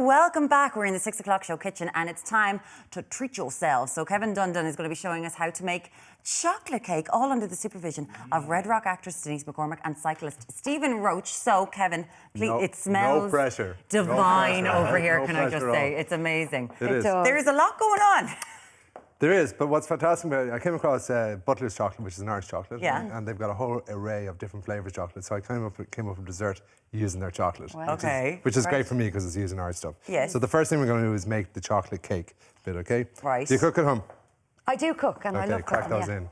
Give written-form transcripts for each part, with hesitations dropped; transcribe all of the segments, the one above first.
welcome back. We're in the 6 o'clock show kitchen and it's time to treat yourselves. So Kevin Dundon is going to be showing us how to make chocolate cake, all under the supervision of Red Rock actress Denise McCormick and cyclist Stephen Roach. So Kevin, please, it smells divine over here, can I just say. It's amazing. There is a lot going on. There is, but what's fantastic about it, I came across Butlers chocolate, which is an Irish chocolate, and they've got a whole array of different flavours of chocolate. So I came up with dessert using their chocolate, which is great for me because it's using Irish stuff. Yes. So the first thing we're going to do is make the chocolate cake bit, okay? Right. Do you cook at home? I do cook, and I love cooking. Crack those in.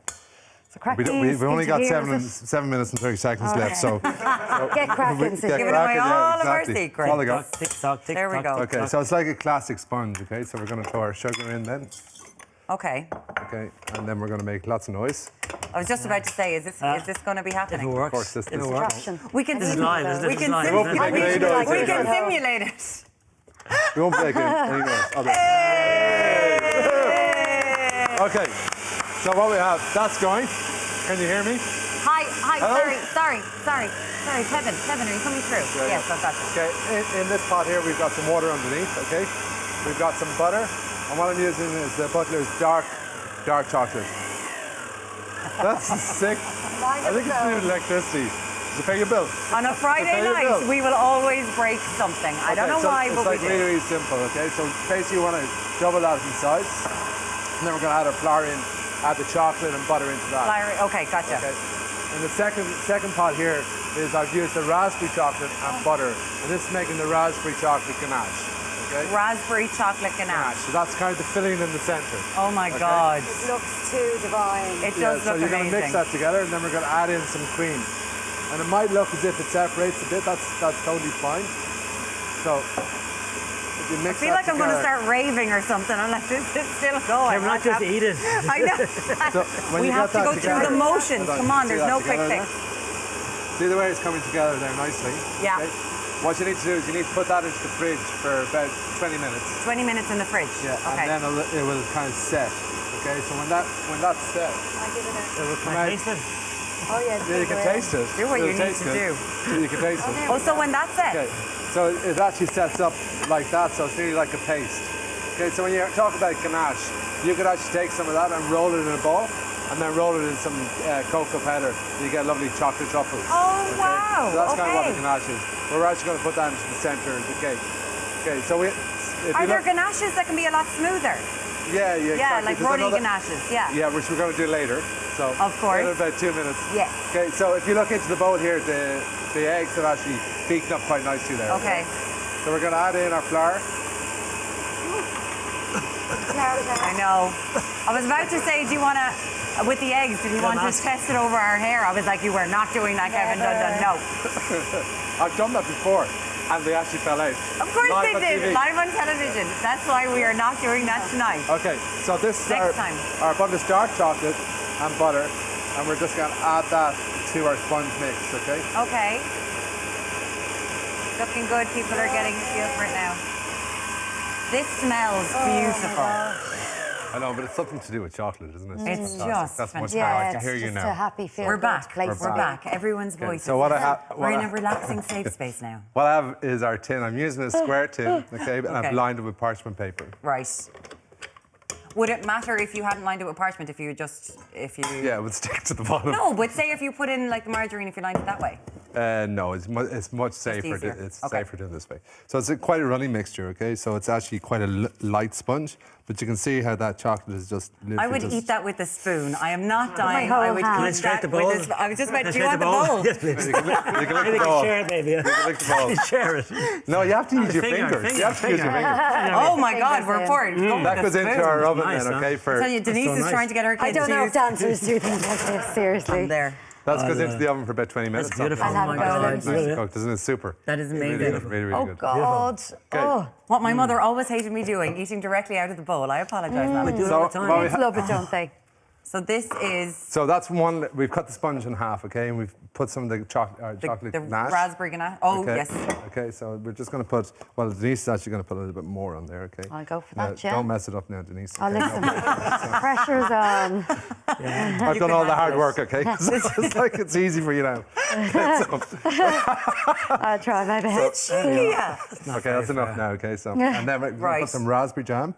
So crack We've only got 7 minutes and 30 seconds left, so... Get cracking. Giving away all of our secrets. All I got. There we go. Okay, so it's like a classic sponge, okay? So we're going to throw our sugar in then. Okay, and then we're going to make lots of noise. I was just about to say, is this going to be happening? If it works, of course, this works. We can simulate it. We won't make any noise. Okay, so what we have, that's going. Can you hear me? Hi, hello? sorry, Kevin, are you coming through? Yeah, yes, I've got you. Okay, in this pot here, we've got some water underneath, okay? We've got some butter, and what I'm using is the Butler's dark chocolate. That's sick. I think it's new electricity. Does it pay your bill? On a Friday night, we will always break something. I don't know why, but we do. It's like really simple, okay? So basically you want to double that in size, and then we're going to add our flour in, add the chocolate and butter into that. Okay, gotcha. Okay. And the second pot here is I've used the raspberry chocolate and butter, and this is making the raspberry chocolate ganache. Okay? Raspberry chocolate ganache. So that's kind of the filling in the centre. Oh my God. It looks too divine. It does look amazing. So you're going to mix that together, and then we're going to add in some cream. And it might look as if it separates a bit. That's totally fine. So if you mix I feel like I'm going to start raving or something unless this is still going. Can we not just eat it? I know. So we have to go through the motions. Come on, there's no quick fix. See the way it's coming together there nicely? Yeah. Okay? What you need to do is you need to put that into the fridge for about 20 minutes. 20 minutes in the fridge. Yeah, okay. And then it will kind of set. Okay, so when that's set, it will come out. Oh yeah, you can taste it. Do what you need to do. You can taste it. Oh, so when that's set? Okay, so it actually sets up like that, so it's really like a paste. Okay, so when you talk about ganache, you could actually take some of that and roll it in a ball, and then roll it in some cocoa powder. You get lovely chocolate truffles. Oh, okay? Wow. So that's kind of what the ganache is. We're actually going to put that into the centre of the cake. Okay, so are there ganaches that can be a lot smoother? Yeah, exactly. Like runny ganaches, Yeah, which we're going to do later. So of course. In about 2 minutes. Yes. Okay, so if you look into the bowl here, the eggs have actually beaten up quite nicely there. Okay. So we're going to add in our flour. I know. I was about to say, do you want to, with the eggs, did you want to test it over our hair? I was like, you were not doing that, Kevin Dundon. No. I've done that before, and they actually fell out. Of course they did, live on television. That's why we are not doing that tonight. Okay, so this is our Butler's dark chocolate and butter, and we're just going to add that to our sponge mix, okay? Okay. Looking good. People are getting a feel for it now. This smells beautiful. I know, but it's something to do with chocolate, isn't it? It's just that's much fantastic. better. I can hear you now. A happy feel. We're back. We're back. Everyone's voice. So what I have, we're in a relaxing, safe space now. What I have is our tin. I'm using a square tin, okay, and I've lined it with parchment paper. Right. Would it matter if you hadn't lined it with parchment? Yeah, it would stick to the bottom. No, but say if you put in like the margarine, if you lined it that way. No, it's much safer. It's safer doing this way. So it's quite a runny mixture, okay? So it's actually quite a light sponge, but you can see how that chocolate is just. I would eat that with a spoon. I am not dying. I would eat that with a spoon. I was just about. Do you want the bowl? Yes, please. You can lick the ball. Share it, baby. You can lick the ball. Share it. No, you have to use your fingers. You have to use your fingers. Oh my God, we're pouring. That goes into our oven then, okay? I tell you, Denise is trying to get her kids. I don't know if dancers do things like this. Seriously. There. That goes into the oven for about 20 minutes. That's beautiful. I'll have a go. Nice cooked, isn't it? Super. That is amazing. Really good. Oh God. Okay. What my mother always hated me doing, eating directly out of the bowl. I apologise, Mum. We do it all the time. Kids love it, don't they? So this is So that's one. We've cut the sponge in half, okay, and we've put some of the chocolate the ganache. raspberry ganache. Oh, Okay. yes. Okay, so we're just going to put. Well, Denise is actually going to put a little bit more on there. Okay. I'll go for Now, that, yeah. Don't mess it up now, Denise. Oh, okay? listen. Pressure's on. I've done all the hard work, okay? It's like it's easy for you now. I'll try my best. Yeah. Okay, that's enough now. Okay, so and then we're going to Right. put some raspberry jam.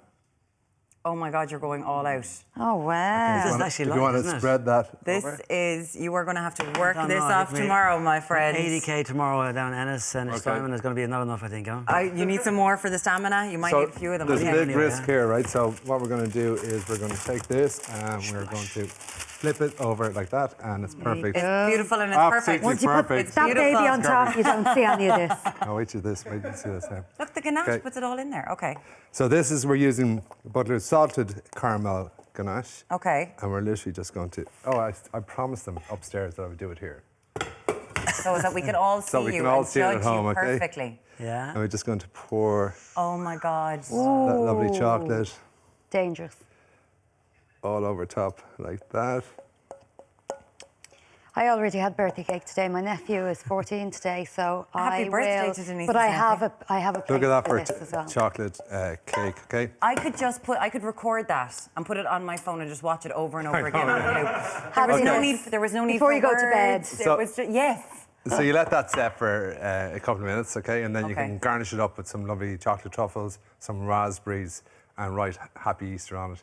Oh my God, you're going all out. Oh, wow. This is actually If you want light, to isn't it? spread that. This over. is, you are going to have to work don't this know, off give me tomorrow, my friend. 80k tomorrow down Ennis and Steinman is going to be not enough, I think. Huh? You need some more for the stamina. You might So need a few of them. there's a Okay. big risk here, right? So what we're going to do is we're going to take this and we're going to flip it over like that, and it's perfect. It's beautiful and it's Absolutely perfect. Once you put perfect. that baby beautiful. on top, you don't see any of this. Oh, wait till this. Wait till you see this now. Look, the ganache Okay. puts it all in there. Okay. So this is we're using Butler's salted caramel ganache, Okay. and we're literally just going to. Oh, I promised them upstairs that I would do it here, So that we can all see So we you can all and see it at judge home, you okay? perfectly. Yeah. and we're just going to pour Oh my God. that lovely Ooh. chocolate Dangerous. all over top like that. I already had birthday cake today. My nephew is 14 today, so Happy I birthday will. to Denise's But I nephew. have a plate Look at that for for this as well. chocolate cake, okay? I could record that and put it on my phone and just watch it over and over know, again. yeah. on loop. There was no Okay. need. There was no need Before for you go to bed. words. So- It was just, yes. So you let that set for a couple of minutes, okay? And then you Okay. can garnish it up with some lovely chocolate truffles, some raspberries, and write Happy Easter on it,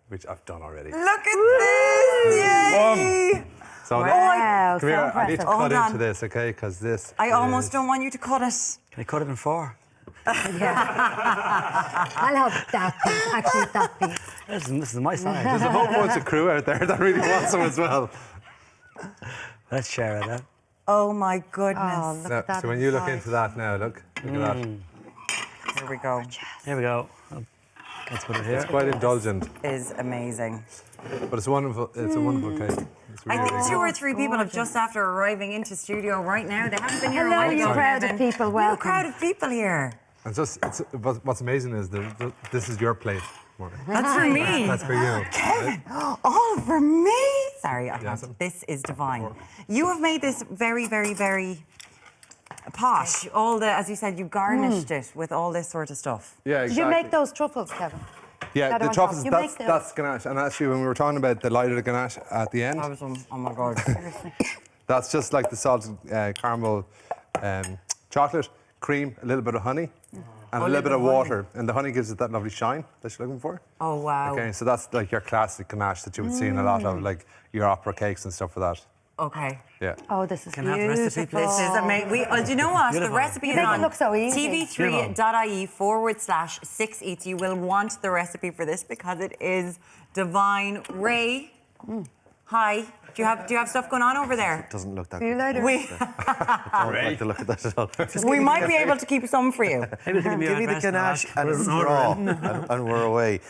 which I've done already. Look at this! Yay! So Wow, come here, so I need to impressive. Hold cut on. into this, okay? Because this I almost is- don't want you to cut it. Can I cut it in 4? I'll have that piece. Actually, that piece. This is my size. There's a whole bunch of crew out there that really want some as well. Let's share it then. Oh my goodness. Oh, look Now, at that. so when you look inside. into that now, look at that. Here we go. Here we go. Let's put it here. It's quite indulgent, Is amazing. but it's wonderful. It's a wonderful cake. It's I really, think really 2 or 3 people have just after arriving into studio right now. They haven't been here a Hello, while you ago, crowd of Kevin. people, We have a welcome. crowd of people here. And just what's amazing is this is your plate, Morgan. That's for me. That's for you. Kevin, all for me. Sorry, I Yes. can't. This is divine. You have made this very, very, very posh. All the, as you said, you garnished it with all this sort of stuff. Yeah, Did exactly. you make those truffles, Kevin? Yeah, that the on truffles. top? You That's make those? that's ganache. And actually, when we were talking about the lighter ganache at the end, Oh my God. that's just like the salted caramel chocolate, cream, a little bit of honey, and a little bit of water. And the honey gives it that lovely shine that you're looking for. Oh, wow. Okay, so that's like your classic ganache that you would see in a lot of like your opera cakes and stuff for that. Okay. Yeah. Oh, this is Can I have the beautiful. recipe, please? This is amazing. Do you know what? Beautiful. The recipe You is make it on look so easy. tv3.ie/6 eats. You will want the recipe for this because it is divine. Ray, hi. Do you have stuff going on over there? Doesn't look that See you good. later. We I don't like to look at that at all. we might be able to keep some for you. Maybe give me Give me the ganache and a straw, and we're away.